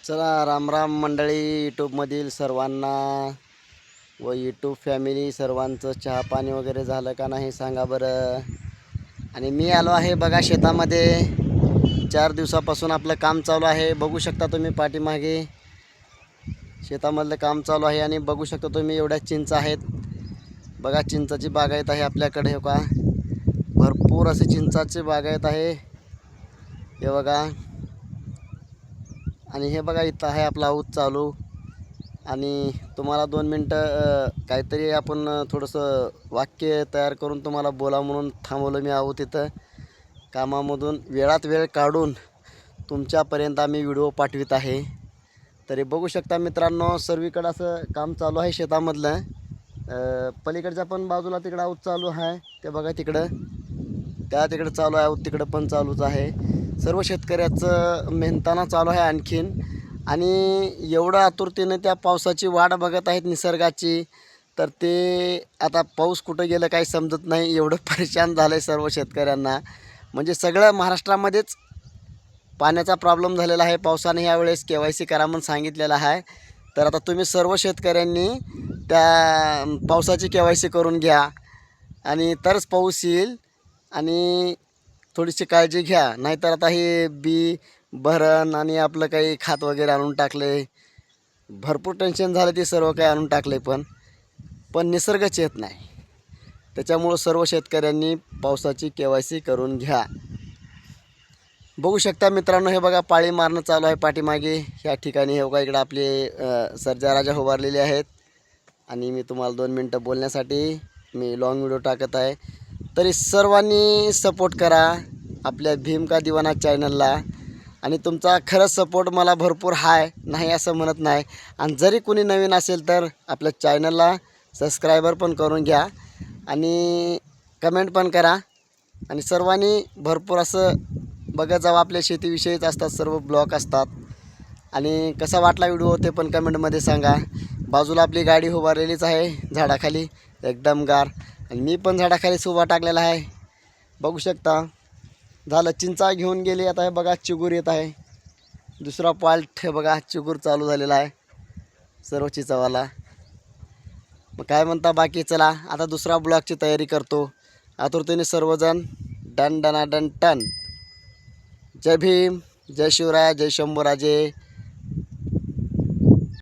चला राम राम मंडळी, यूट्यूबमधील सर्वांना व यूट्यूब फॅमिली सर्वांचं चहा पाणी वगैरे झालं का नाही सांगा बरं. आणि मी आलो आहे बघा शेतामध्ये. 4 दिवसापासून आपलं काम चालू आहे. बघू शकता तुम्ही पाठीमागे शेतामधलं काम चालू आहे. आणि बघू शकता तुम्ही एवढ्या चिंच आहेत बघा. चिंचाची बागायत आहे आपल्याकडे. हो का, भरपूर असे चिंचाची बागायत आहे हे बघा. आणि हे बघा इथं आहे आपला ऊस चालू. आणि तुम्हाला 2 मिनटं काहीतरी आपण थोडंसं वाक्य तयार करून तुम्हाला बोला म्हणून थांबवलं मी आहोत तिथं. कामामधून वेळात वेळ काढून तुमच्यापर्यंत आम्ही व्हिडिओ पाठवित आहे. तरी बघू शकता मित्रांनो, सर्वीकडं असं काम चालू आहे शेतामधलं. पलीकडच्या पण बाजूला तिकडं ऊस चालू आहे ते बघा. तिकडं चालू आहे ऊस, तिकडं पण चालूच आहे. सर्व शेतकऱ्याचं मेहनताना चालू आहे आणखीन. आणि एवढं आतुरतेने त्या पावसाची वाट बघत आहेत निसर्गाची. तर ते आता पाऊस कुठं गेलं काही समजत नाही. एवढं परेशान झालं आहे सर्व शेतकऱ्यांना. म्हणजे सगळं महाराष्ट्रामध्येच पाण्याचा प्रॉब्लेम झालेला आहे. पावसाने यावेळेस KYC करा म्हणून सांगितलेलं आहे. तर आता तुम्ही सर्व शेतकऱ्यांनी त्या पावसाची KYC करून घ्या आणि तरच पाऊस येईल. आणि थोडीशी काळजी घ्या, नाहीतर आता हे बी भरण आणि आपलं काही खात वगैरे आणून टाकले. भरपूर टेन्शन झालं, ते सर्व काही आणून टाकले पण निसर्गच येत नाही. त्याच्यामुळं सर्व शेतकऱ्यांनी पावसाची KYC करून घ्या. बघू शकता मित्रांनो, हे बघा पाळी मारणं चालू आहे पाठीमागे ह्या ठिकाणी. हे बघा इकडं आपले सर्जा राजा उभारलेले आहेत. आणि मी तुम्हाला 2 मिनटं बोलण्यासाठी मी लॉंग व्हिडिओ टाकत आहे. तरी सर्वांनी सपोर्ट करा आपल्या भीम का दिवाना चॅनलला. आणि तुमचा खरंच सपोर्ट मला भरपूर आहे, नाही असं म्हणत नाही. आणि जरी कोणी नवीन असेल तर आपल्या चॅनलला सबस्क्रायबर पण करून घ्या आणि कमेंट पण करा. आणि सर्वांनी भरपूर असं बघत जावं. आपल्या शेतीविषयीच असतात, सर्व ब्लॉग असतात. आणि कसा वाटला व्हिडिओ ते पण कमेंटमध्ये सांगा. बाजूला आपली गाडी उभारलेलीच आहे झाडाखाली एकदम गार. आणि मी पण झाडाखालीच उभा टाकलेला आहे. बघू शकता झालं, चिंचा घेऊन गेली. आता हे बघा चिगूर येत आहे. दुसरा पाल्ट हे बघा, चिगूर चालू झालेला आहे सर्व चिंचावाला. मग काय म्हणता बाकी. चला आता दुसरा ब्लॉगची तयारी करतो आतुरतेने सर्वजण. डन डना डन टन. जय भीम, जय शिवराय, जय शंभूराजे.